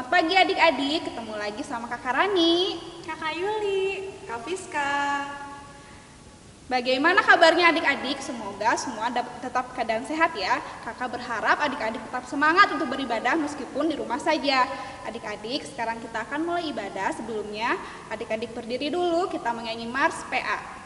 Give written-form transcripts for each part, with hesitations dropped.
Selamat pagi adik-adik, ketemu lagi sama Kakak Rani, Kakak Yuli, Kak Fiska. Bagaimana kabarnya adik-adik? Semoga semua tetap keadaan sehat ya. Kakak berharap adik-adik tetap semangat untuk beribadah meskipun di rumah saja. Adik-adik, sekarang kita akan mulai ibadah. Sebelumnya, adik-adik berdiri dulu, kita menyanyi Mars PA.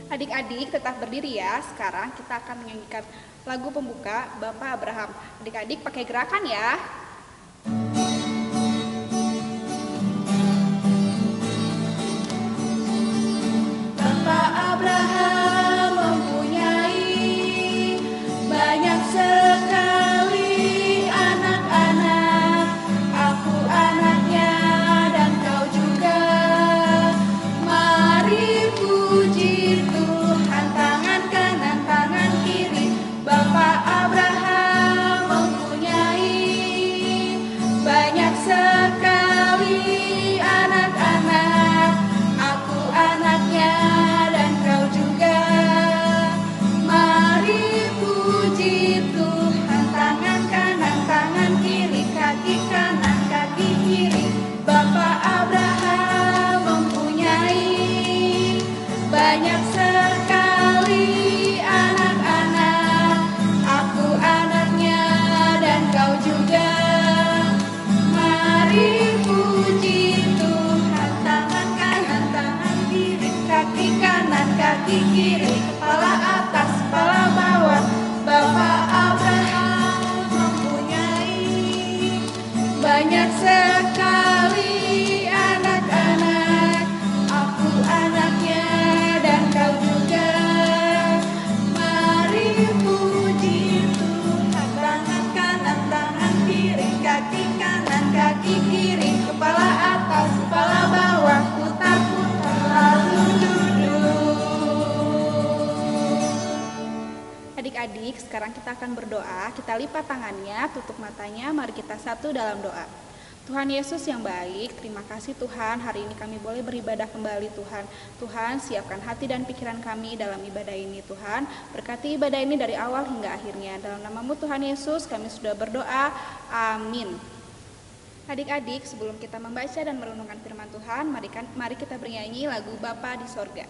Adik-adik tetap berdiri ya. Sekarang kita akan menyanyikan lagu pembuka Bapak Abraham. Adik-adik pakai gerakan ya. Bapak Abraham mempunyai banyak sekali anak-anak. Aku anaknya dan kau juga. Mari puji kiri, kepala atas, kepala bawah. Bapak Abraham mempunyai banyak sekali anak-anak. Aku anaknya dan kau juga. Mari puji Tuhan. Tangan kanan, tangan kiri, kaki kanan, kaki kiri, kepala atas, kepala bawah. Putar-putar lalu Adik-adik, sekarang kita akan berdoa. Kita lipat tangannya, tutup matanya. Mari kita satu dalam doa. Tuhan Yesus yang baik, terima kasih Tuhan. Hari ini kami boleh beribadah kembali Tuhan. Tuhan, siapkan hati dan pikiran kami dalam ibadah ini Tuhan. Berkati ibadah ini dari awal hingga akhirnya. Dalam nama-Mu Tuhan Yesus, kami sudah berdoa. Amin. Adik-adik, sebelum kita membaca dan merenungkan firman Tuhan, mari kita bernyanyi lagu Bapa di Sorga.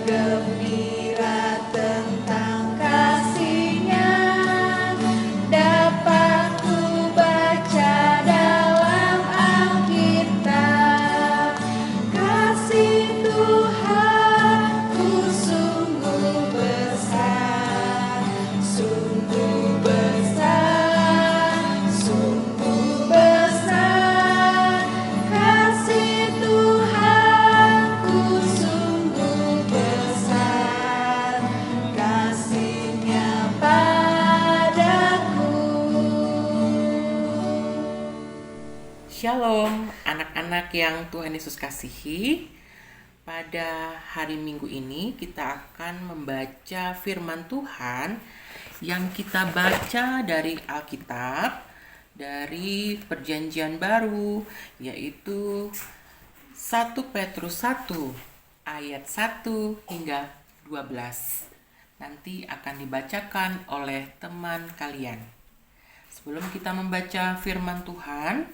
Gembira tentang kasih-Nya Shalom, anak-anak yang Tuhan Yesus kasihi. Pada hari Minggu ini kita akan membaca firman Tuhan yang kita baca dari Alkitab, dari Perjanjian Baru, yaitu 1 Petrus 1 ayat 1 hingga 12. Nanti akan dibacakan oleh teman kalian. Sebelum kita membaca firman Tuhan,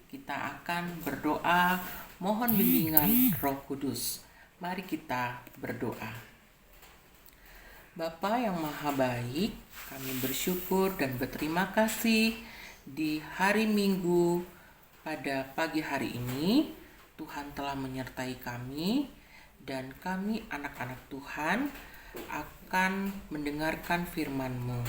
kita akan berdoa mohon bimbingan Roh Kudus. Mari kita berdoa. Bapa yang Maha Baik, kami bersyukur dan berterima kasih di hari Minggu pada pagi hari ini. Tuhan telah menyertai kami dan kami anak-anak Tuhan akan mendengarkan firman-Mu.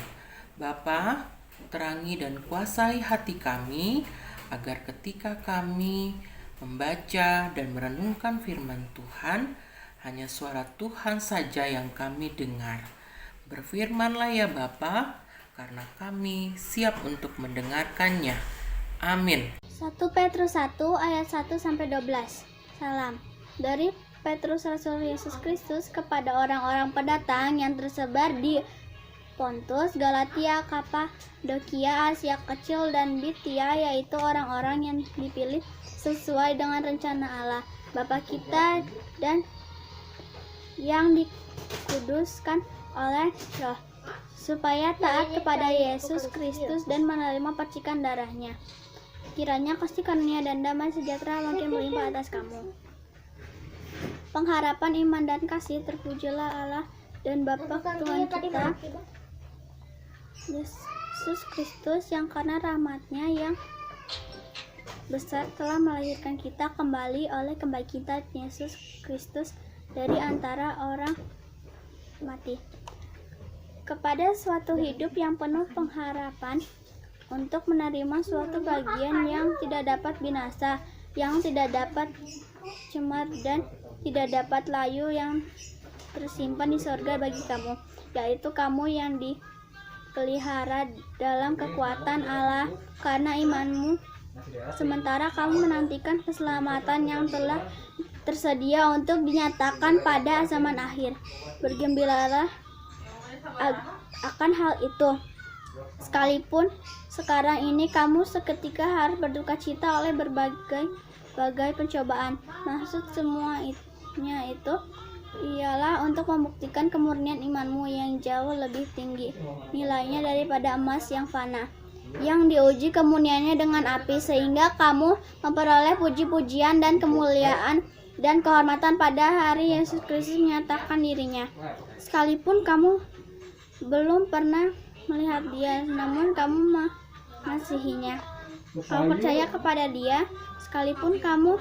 Bapa, terangi dan kuasai hati kami agar ketika kami membaca dan merenungkan firman Tuhan, hanya suara Tuhan saja yang kami dengar. Berfirmanlah ya Bapa, karena kami siap untuk mendengarkannya. Amin. 1 Petrus 1 ayat 1-12. Salam dari Petrus Rasul Yesus Kristus kepada orang-orang pendatang yang tersebar di Pontus, Galatia, Kapadokia, Asia Kecil, dan Bithia, yaitu orang-orang yang dipilih sesuai dengan rencana Allah Bapa kita dan yang dikuduskan oleh Roh, supaya taat kepada Yesus Kristus dan menerima percikan darahnya. Kiranya kasih karunia dan damai sejahtera makin melimpah atas kamu. Pengharapan iman dan kasih, terpujilah Allah dan Bapa Tuhan kita Yesus Kristus, yang karena rahmat-Nya yang besar telah melahirkan kita kembali oleh kebangkitan Yesus Kristus dari antara orang mati, kepada suatu hidup yang penuh pengharapan, untuk menerima suatu bagian yang tidak dapat binasa, yang tidak dapat cemar dan tidak dapat layu, yang tersimpan di sorga bagi kamu, yaitu kamu yang dipelihara dalam kekuatan Allah karena imanmu, sementara kamu menantikan keselamatan yang telah tersedia untuk dinyatakan pada zaman akhir. Bergembiralah akan hal itu, sekalipun sekarang ini kamu seketika harus berduka cita oleh berbagai pencobaan. Maksud semuanya itu ialah untuk membuktikan kemurnian imanmu yang jauh lebih tinggi nilainya daripada emas yang fana, yang diuji kemurniannya dengan api, sehingga kamu memperoleh puji-pujian dan kemuliaan dan kehormatan pada hari Yesus Kristus menyatakan dirinya. Sekalipun kamu belum pernah melihat Dia, namun kamu mengasihinya. Kamu percaya kepada Dia, sekalipun kamu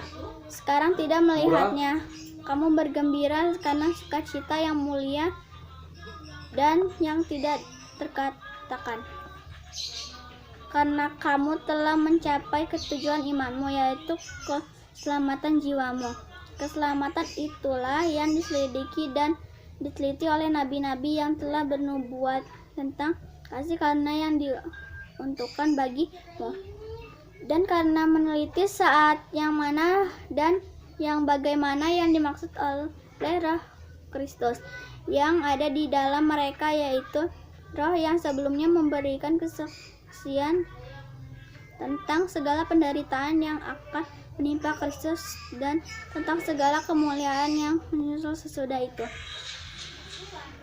sekarang tidak melihatnya. Kamu bergembira karena sukacita yang mulia dan yang tidak terkatakan, karena kamu telah mencapai ketujuan imanmu, yaitu keselamatan jiwamu. Keselamatan itulah yang diselidiki dan diteliti oleh nabi-nabi yang telah bernubuat tentang kasih karunia yang diuntukkan bagimu, dan karena meneliti saat yang mana dan yang bagaimana yang dimaksud oleh Roh Kristus yang ada di dalam mereka, yaitu Roh yang sebelumnya memberikan kesaksian tentang segala penderitaan yang akan menimpa Kristus dan tentang segala kemuliaan yang menyusul sesudah itu.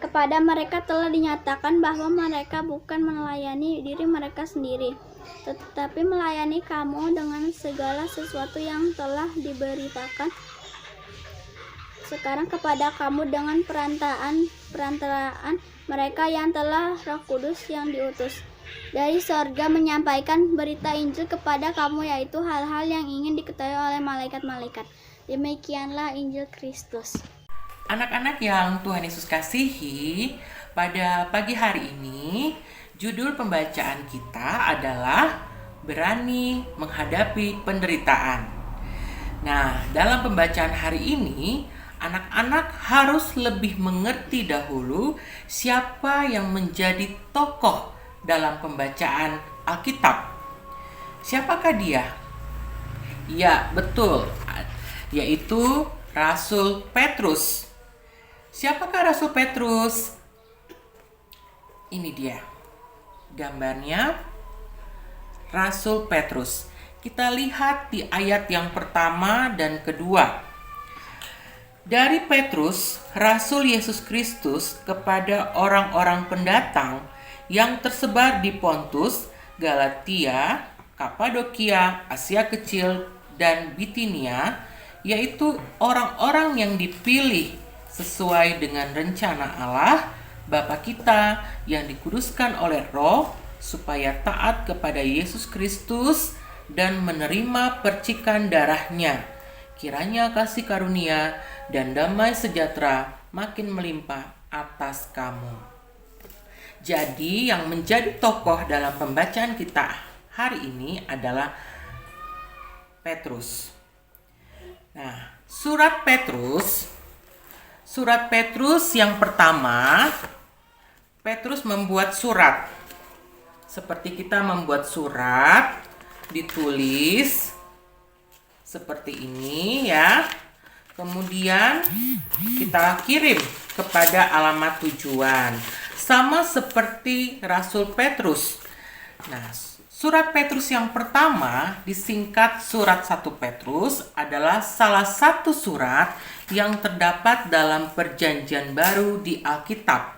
Kepada mereka telah dinyatakan bahwa mereka bukan melayani diri mereka sendiri, tetapi melayani kamu dengan segala sesuatu yang telah diberitakan sekarang kepada kamu dengan perantaraan mereka yang telah Roh Kudus yang diutus dari sorga menyampaikan berita Injil kepada kamu, yaitu hal-hal yang ingin diketahui oleh malaikat-malaikat. Demikianlah Injil Kristus. Anak-anak yang Tuhan Yesus kasihi, pada pagi hari ini judul pembacaan kita adalah berani menghadapi penderitaan. Nah, dalam pembacaan hari ini, anak-anak harus lebih mengerti dahulu siapa yang menjadi tokoh dalam pembacaan Alkitab. Siapakah dia? Ya, betul. Yaitu Rasul Petrus. Siapakah Rasul Petrus? Ini dia gambarnya Rasul Petrus. Kita lihat di ayat yang pertama dan kedua. Dari Petrus, Rasul Yesus Kristus, kepada orang-orang pendatang yang tersebar di Pontus, Galatia, Kapadokia, Asia Kecil, dan Bitinia, yaitu orang-orang yang dipilih sesuai dengan rencana Allah, Bapa kita yang dikuduskan oleh Roh, supaya taat kepada Yesus Kristus dan menerima percikan darahnya. Kiranya kasih karunia dan damai sejahtera makin melimpah atas kamu. Jadi yang menjadi tokoh dalam pembacaan kita hari ini adalah Petrus. Nah, surat Petrus yang pertama, Petrus membuat surat. Seperti kita membuat surat, ditulis seperti ini ya. Kemudian kita kirim kepada alamat tujuan. Sama seperti Rasul Petrus. Nah, surat Petrus yang pertama disingkat surat 1 Petrus adalah salah satu surat yang terdapat dalam Perjanjian Baru di Alkitab.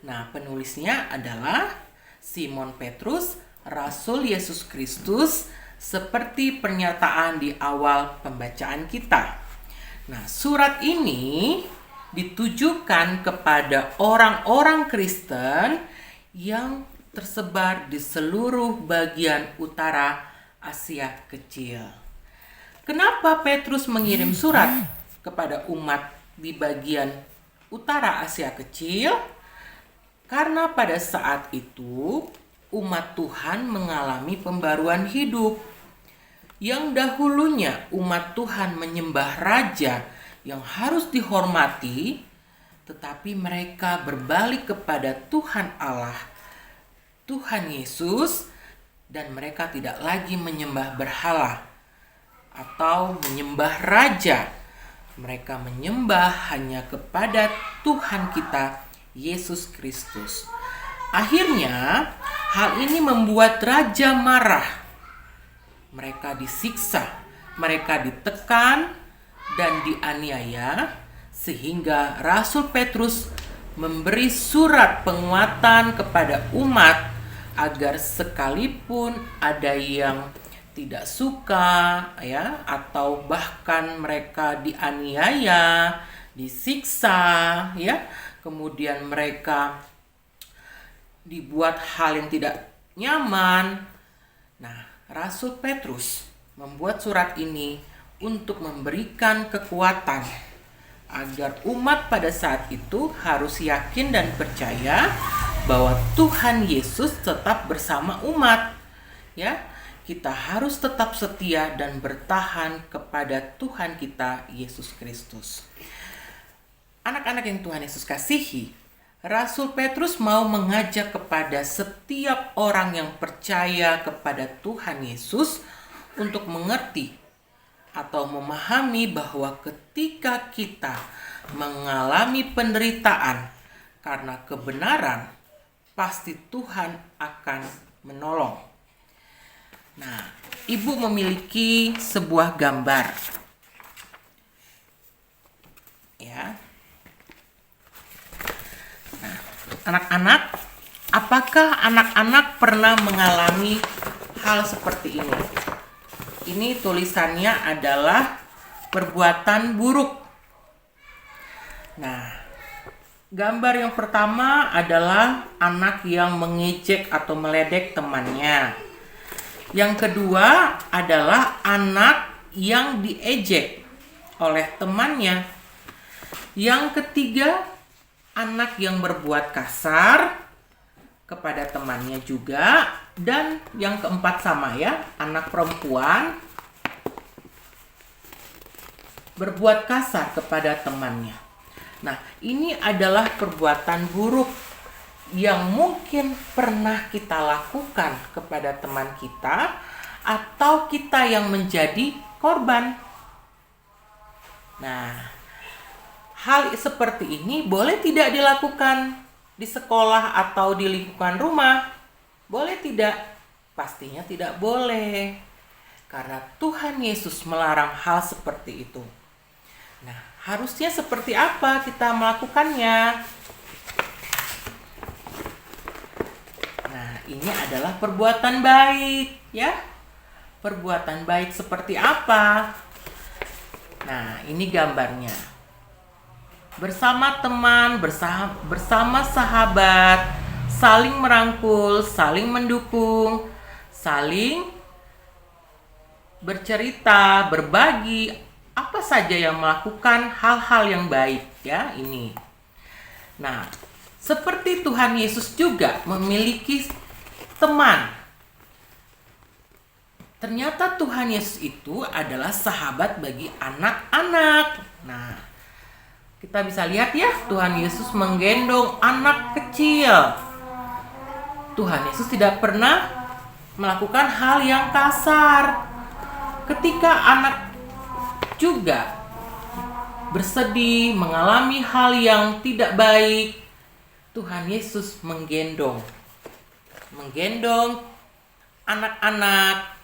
Nah, penulisnya adalah Simon Petrus, Rasul Yesus Kristus, seperti pernyataan di awal pembacaan kita. Nah, surat ini ditujukan kepada orang-orang Kristen yang tersebar di seluruh bagian utara Asia Kecil. Kenapa Petrus mengirim surat kepada umat di bagian utara Asia Kecil? Karena pada saat itu umat Tuhan mengalami pembaruan hidup. Yang dahulunya umat Tuhan menyembah raja yang harus dihormati, tetapi mereka berbalik kepada Tuhan Allah, Tuhan Yesus, dan mereka tidak lagi menyembah berhala atau menyembah raja. Mereka menyembah hanya kepada Tuhan kita, Yesus Kristus. Akhirnya, hal ini membuat raja marah. Mereka disiksa, mereka ditekan dan dianiaya, sehingga Rasul Petrus memberi surat penguatan kepada umat agar sekalipun ada yang tidak suka ya, atau bahkan mereka dianiaya, disiksa ya, kemudian mereka dibuat hal yang tidak nyaman. Nah, Rasul Petrus membuat surat ini untuk memberikan kekuatan agar umat pada saat itu harus yakin dan percaya bahwa Tuhan Yesus tetap bersama umat. Ya, kita harus tetap setia dan bertahan kepada Tuhan kita Yesus Kristus. Anak-anak yang Tuhan Yesus kasihi, Rasul Petrus mau mengajak kepada setiap orang yang percaya kepada Tuhan Yesus untuk mengerti atau memahami bahwa ketika kita mengalami penderitaan karena kebenaran, pasti Tuhan akan menolong. Nah, Ibu memiliki sebuah gambar. Ya. Anak-anak, apakah anak-anak pernah mengalami hal seperti ini? Ini tulisannya adalah perbuatan buruk. Nah, gambar yang pertama adalah anak yang mengejek atau meledek temannya. Yang kedua adalah anak yang diejek oleh temannya. Yang ketiga, anak yang berbuat kasar kepada temannya juga. Dan yang keempat sama ya, anak perempuan berbuat kasar kepada temannya. Nah, ini adalah perbuatan buruk yang mungkin pernah kita lakukan kepada teman kita, atau kita yang menjadi korban. Nah, hal seperti ini boleh tidak dilakukan di sekolah atau di lingkungan rumah? Boleh tidak? Pastinya tidak boleh. Karena Tuhan Yesus melarang hal seperti itu. Nah, harusnya seperti apa kita melakukannya? Nah, ini adalah perbuatan baik, ya. Perbuatan baik seperti apa? Nah, ini gambarnya. Bersama teman, bersama sahabat, saling merangkul, saling mendukung, saling bercerita, berbagi, apa saja yang melakukan hal-hal yang baik, ya, ini. Nah, seperti Tuhan Yesus juga memiliki teman. Ternyata Tuhan Yesus itu adalah sahabat bagi anak-anak. Nah, kita bisa lihat ya, Tuhan Yesus menggendong anak kecil. Tuhan Yesus tidak pernah melakukan hal yang kasar. Ketika anak juga bersedih, mengalami hal yang tidak baik, Tuhan Yesus menggendong anak-anak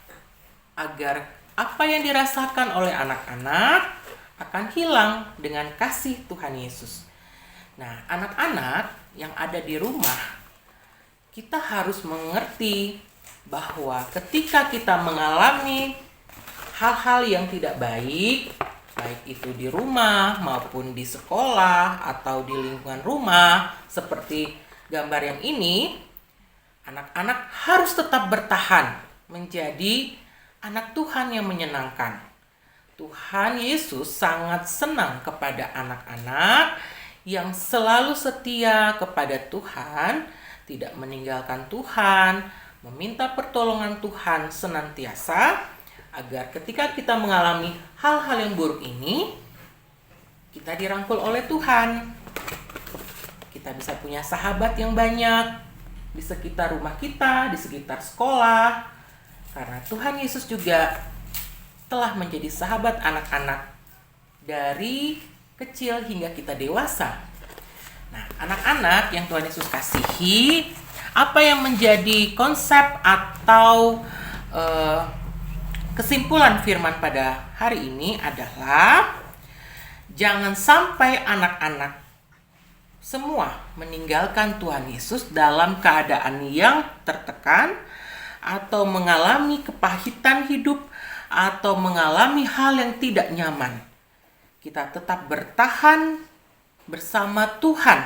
agar apa yang dirasakan oleh anak-anak akan hilang dengan kasih Tuhan Yesus. Nah, anak-anak yang ada di rumah, kita harus mengerti bahwa ketika kita mengalami hal-hal yang tidak baik, baik itu di rumah maupun di sekolah atau di lingkungan rumah, seperti gambar yang ini, anak-anak harus tetap bertahan menjadi anak Tuhan yang menyenangkan. Tuhan Yesus sangat senang kepada anak-anak yang selalu setia kepada Tuhan, tidak meninggalkan Tuhan, meminta pertolongan Tuhan senantiasa, agar ketika kita mengalami hal-hal yang buruk ini, kita dirangkul oleh Tuhan. Kita bisa punya sahabat yang banyak di sekitar rumah kita, di sekitar sekolah, karena Tuhan Yesus juga telah menjadi sahabat anak-anak dari kecil hingga kita dewasa. Nah, anak-anak yang Tuhan Yesus kasihi, apa yang menjadi konsep atau kesimpulan firman pada hari ini adalah jangan sampai anak-anak semua meninggalkan Tuhan Yesus dalam keadaan yang tertekan atau mengalami kepahitan hidup atau mengalami hal yang tidak nyaman. Kita tetap bertahan bersama Tuhan.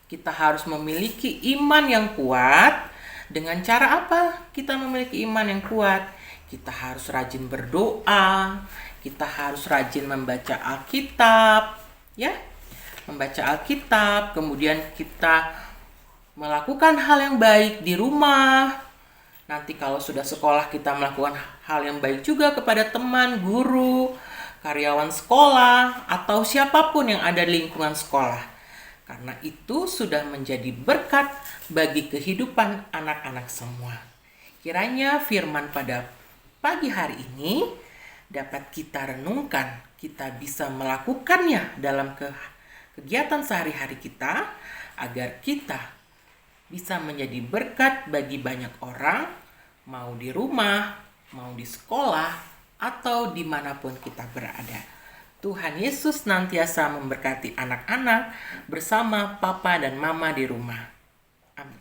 Kita harus memiliki iman yang kuat. Dengan cara apa kita memiliki iman yang kuat? Kita harus rajin berdoa, kita harus rajin membaca Alkitab, ya. Membaca Alkitab, kemudian kita melakukan hal yang baik di rumah. Nanti kalau sudah sekolah, kita melakukan hal yang baik juga kepada teman, guru, karyawan sekolah, atau siapapun yang ada di lingkungan sekolah. Karena itu sudah menjadi berkat bagi kehidupan anak-anak semua. Kiranya firman pada pagi hari ini dapat kita renungkan, kita bisa melakukannya dalam kegiatan sehari-hari kita, agar kita bisa menjadi berkat bagi banyak orang, mau di rumah, mau di sekolah, atau dimanapun kita berada. Tuhan Yesus nantiasa memberkati anak-anak bersama papa dan mama di rumah. Amin.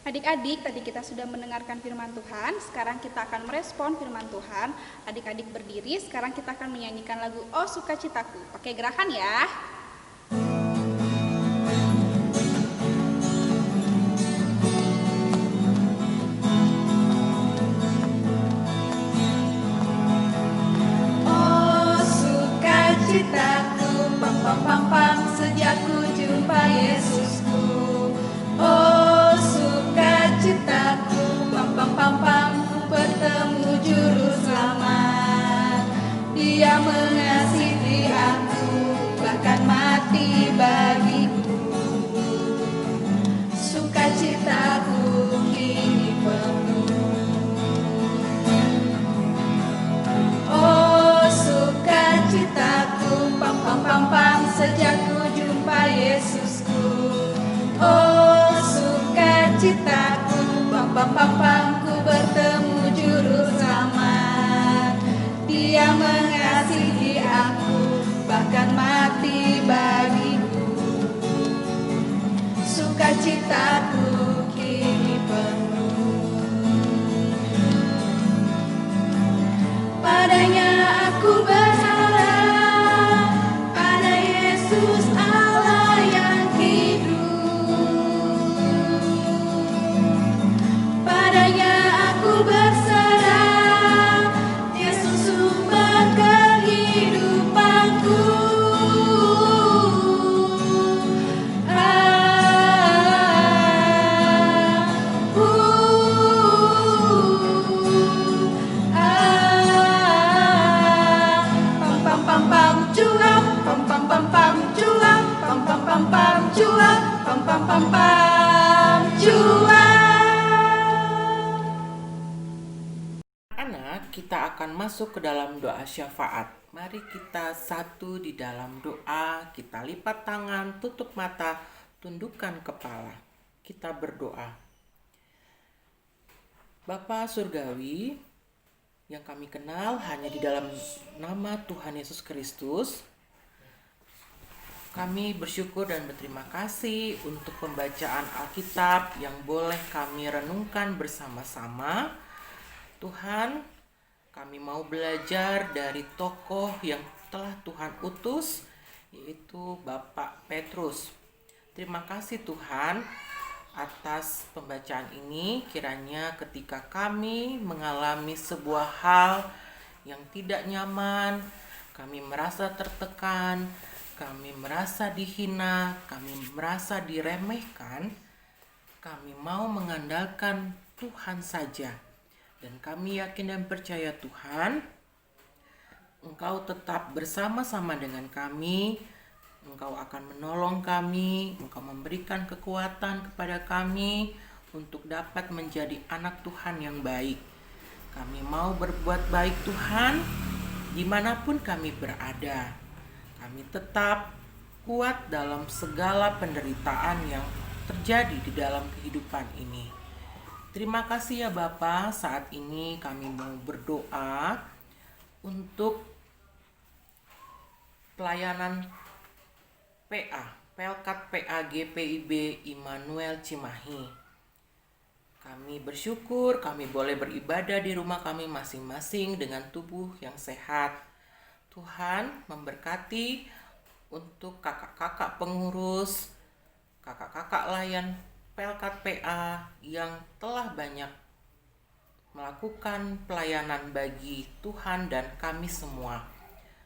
Adik-adik, tadi kita sudah mendengarkan firman Tuhan, sekarang kita akan merespon firman Tuhan. Adik-adik berdiri, sekarang kita akan menyanyikan lagu Oh Sukacitaku. Pakai gerakan ya. Citaku, pam pam pam pam, sejak ku jumpa Yesusku. Oh sukacitaku, pam pam pam pam, ku bertemu juru selamat. Dia mengasihi aku, bahkan kita akan masuk ke dalam doa syafaat. Mari kita satu di dalam doa, kita lipat tangan, tutup mata, tundukkan kepala. Kita berdoa. Bapa Surgawi, yang kami kenal hanya di dalam nama Tuhan Yesus Kristus, kami bersyukur dan berterima kasih untuk pembacaan Alkitab yang boleh kami renungkan bersama-sama. Tuhan, kami mau belajar dari tokoh yang telah Tuhan utus, yaitu Bapak Petrus. Terima kasih Tuhan atas pembacaan ini. Kiranya ketika kami mengalami sebuah hal yang tidak nyaman, kami merasa tertekan, kami merasa dihina, kami merasa diremehkan, kami mau mengandalkan Tuhan saja. Dan kami yakin dan percaya Tuhan, Engkau tetap bersama-sama dengan kami, Engkau akan menolong kami, Engkau memberikan kekuatan kepada kami untuk dapat menjadi anak Tuhan yang baik. Kami mau berbuat baik Tuhan, dimanapun kami berada. Kami tetap kuat dalam segala penderitaan yang terjadi di dalam kehidupan ini. Terima kasih ya Bapa, saat ini kami mau berdoa untuk pelayanan PA, Pelkat PA GPIB Immanuel Cimahi. Kami bersyukur kami boleh beribadah di rumah kami masing-masing dengan tubuh yang sehat. Tuhan memberkati untuk kakak-kakak pengurus, kakak-kakak layan Pelkat PA yang telah banyak melakukan pelayanan bagi Tuhan dan kami semua.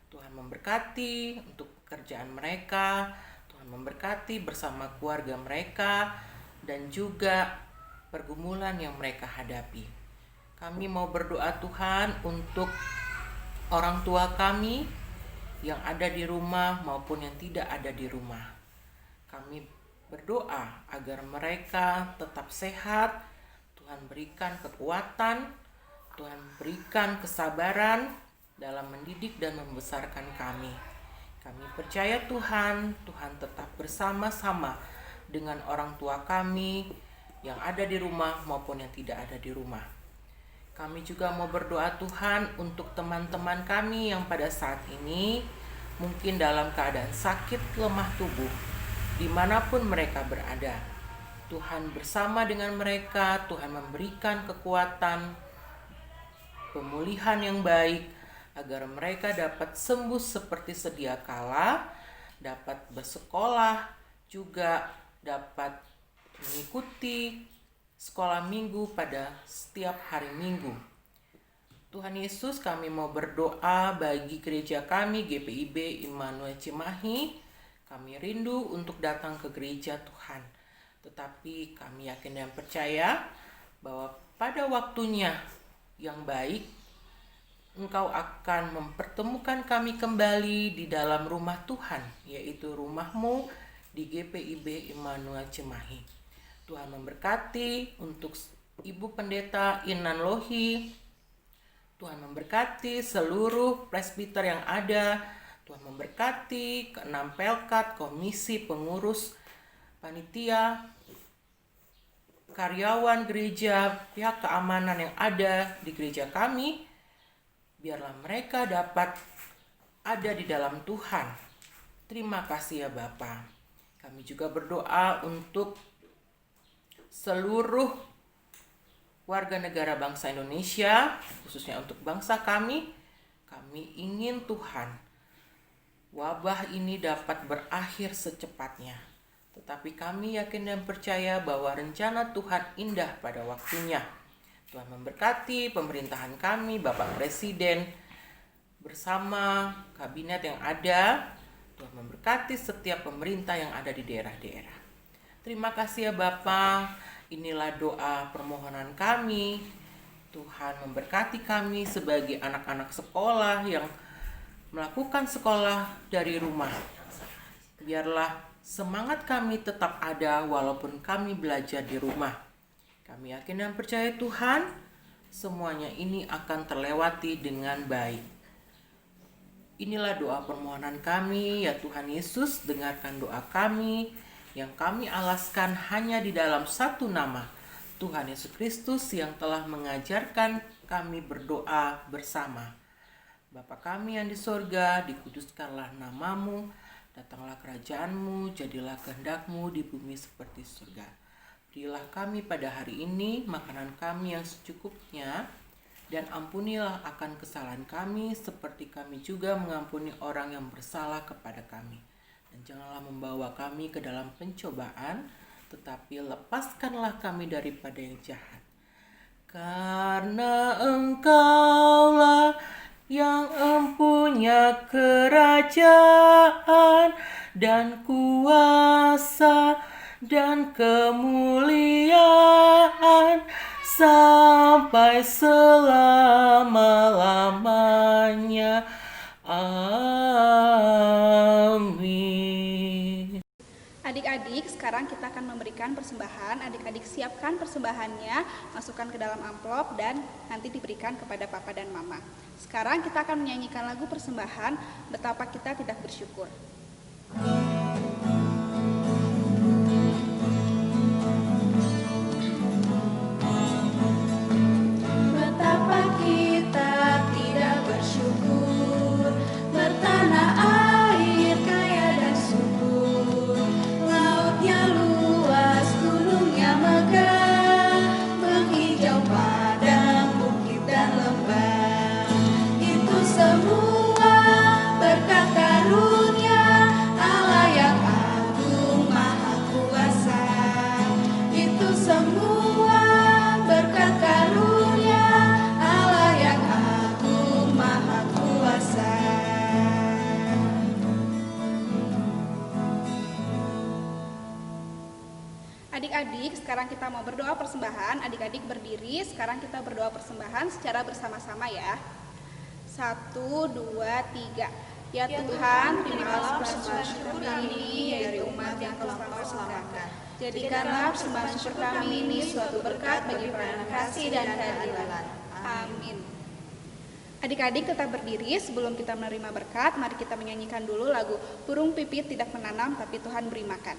Tuhan memberkati untuk pekerjaan mereka, Tuhan memberkati bersama keluarga mereka, dan juga pergumulan yang mereka hadapi. Kami mau berdoa Tuhan untuk orang tua kami yang ada di rumah maupun yang tidak ada di rumah. Kami berdoa agar mereka tetap sehat, Tuhan berikan kekuatan, Tuhan berikan kesabaran dalam mendidik dan membesarkan kami. Kami percaya Tuhan, Tuhan tetap bersama-sama dengan orang tua kami yang ada di rumah maupun yang tidak ada di rumah. Kami juga mau berdoa Tuhan untuk teman-teman kami yang pada saat ini mungkin dalam keadaan sakit, lemah tubuh, dimanapun mereka berada. Tuhan bersama dengan mereka, Tuhan memberikan kekuatan, pemulihan yang baik, agar mereka dapat sembuh seperti sedia kala, dapat bersekolah, juga dapat mengikuti sekolah minggu pada setiap hari Minggu. Tuhan Yesus, kami mau berdoa bagi gereja kami GPIB Immanuel Cimahi. Kami rindu untuk datang ke gereja Tuhan, tetapi kami yakin dan percaya bahwa pada waktunya yang baik, Engkau akan mempertemukan kami kembali di dalam rumah Tuhan, yaitu rumah-Mu di GPIB Immanuel Cimahi. Tuhan memberkati untuk Ibu Pendeta Inan Lohi, Tuhan memberkati seluruh presbiter yang ada, Tuhan memberkati ke-6 Pelkat, komisi, pengurus, panitia, karyawan gereja, pihak keamanan yang ada di gereja kami. Biarlah mereka dapat ada di dalam Tuhan. Terima kasih ya Bapa. Kami juga berdoa untuk seluruh warga negara bangsa Indonesia, khususnya untuk bangsa kami. Kami ingin Tuhan, wabah ini dapat berakhir secepatnya. Tetapi kami yakin dan percaya bahwa rencana Tuhan indah pada waktunya. Tuhan memberkati pemerintahan kami, Bapak Presiden, bersama kabinet yang ada. Tuhan memberkati setiap pemerintah yang ada di daerah-daerah. Terima kasih ya Bapa. Inilah doa permohonan kami. Tuhan memberkati kami sebagai anak-anak sekolah yang melakukan sekolah dari rumah. Biarlah semangat kami tetap ada walaupun kami belajar di rumah. Kami yakin dan percaya Tuhan, semuanya ini akan terlewati dengan baik. Inilah doa permohonan kami, ya Tuhan Yesus, dengarkan doa kami yang kami alaskan hanya di dalam satu nama, Tuhan Yesus Kristus yang telah mengajarkan kami berdoa bersama. Bapa kami yang di sorga, dikuduskanlah namamu, datanglah kerajaanmu, jadilah kehendak-Mu di bumi seperti surga. Berilah kami pada hari ini makanan kami yang secukupnya, dan ampunilah akan kesalahan kami seperti kami juga mengampuni orang yang bersalah kepada kami. Dan janganlah membawa kami ke dalam pencobaan, tetapi lepaskanlah kami daripada yang jahat. Karena Engkaulah yang empunya kerajaan dan kuasa dan kemuliaan sampai selama-lamanya. Amin. Adik-adik, sekarang kita akan memberikan persembahan. Adik-adik siapkan persembahannya, masukkan ke dalam amplop dan nanti diberikan kepada papa dan mama. Sekarang kita akan menyanyikan lagu persembahan, Betapa Kita Tidak Bersyukur. Betapa kita tidak bersyukur, bertanah air kaya dan subur, lautnya luas, gunungnya megah, menghijau padang, bukit dan lembah. Itu semua berkat karunia Allah yang agung maha kuasa. Itu semua berkat karunia Allah yang agung maha kuasa. Adik-adik, sekarang kita mau berdoa persembahan. Adik-adik berdiri, sekarang kita berdoa persembahan secara bersama-sama ya. 1, 2, 3. Ya Tuhan, terimalah persembahan syukur kami dari umat yang telah Kau selamatkan. Jadikanlah persembahan syukur kami ini suatu berkat bagi pelayanan kasih dan keadilan. Amin. Adik-adik tetap berdiri. Sebelum kita menerima berkat, mari kita menyanyikan dulu lagu Burung Pipit Tidak Menanam Tapi Tuhan Beri Makan.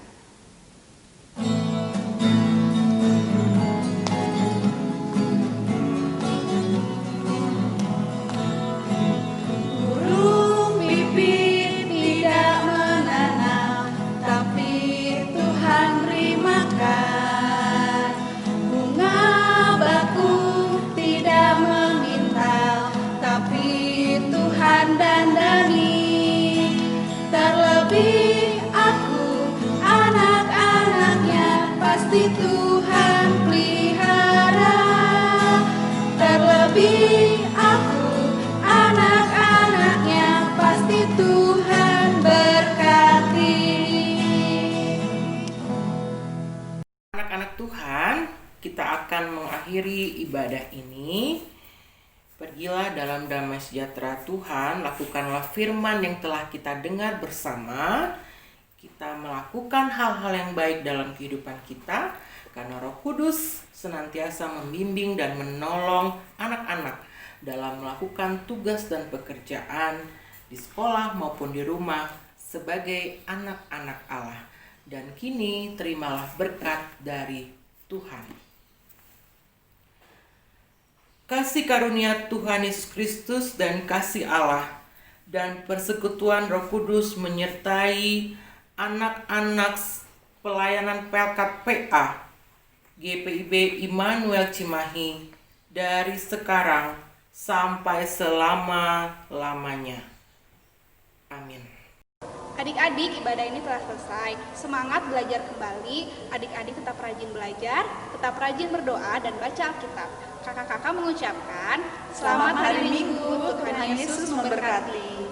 Burung pipit tidak menanam, tapi Tuhan beri makan. Bunga bakung tidak memintal, tapi Tuhan dandani. Terlebih aku, anak-anaknya, pasti Tuhan pelihara. Terlebih aku, anak-anaknya, pasti Tuhan berkati. Anak-anak Tuhan, kita akan mengakhiri ibadah ini. Pergilah dalam damai sejahtera Tuhan, lakukanlah firman yang telah kita dengar bersama. Kita melakukan hal-hal yang baik dalam kehidupan kita, karena Roh Kudus senantiasa membimbing dan menolong anak-anak dalam melakukan tugas dan pekerjaan di sekolah maupun di rumah sebagai anak-anak Allah. Dan kini terimalah berkat dari Tuhan. Kasih karunia Tuhan Yesus Kristus dan kasih Allah dan persekutuan Roh Kudus menyertai anak-anak pelayanan Pelkat PA GPIB Immanuel Cimahi dari sekarang sampai selama-lamanya. Amin. Adik-adik, ibadah ini telah selesai. Semangat belajar kembali. Adik-adik tetap rajin belajar, tetap rajin berdoa dan baca Alkitab. Kakak-kakak mengucapkan, Selamat hari Minggu, Tuhan Yesus memberkati.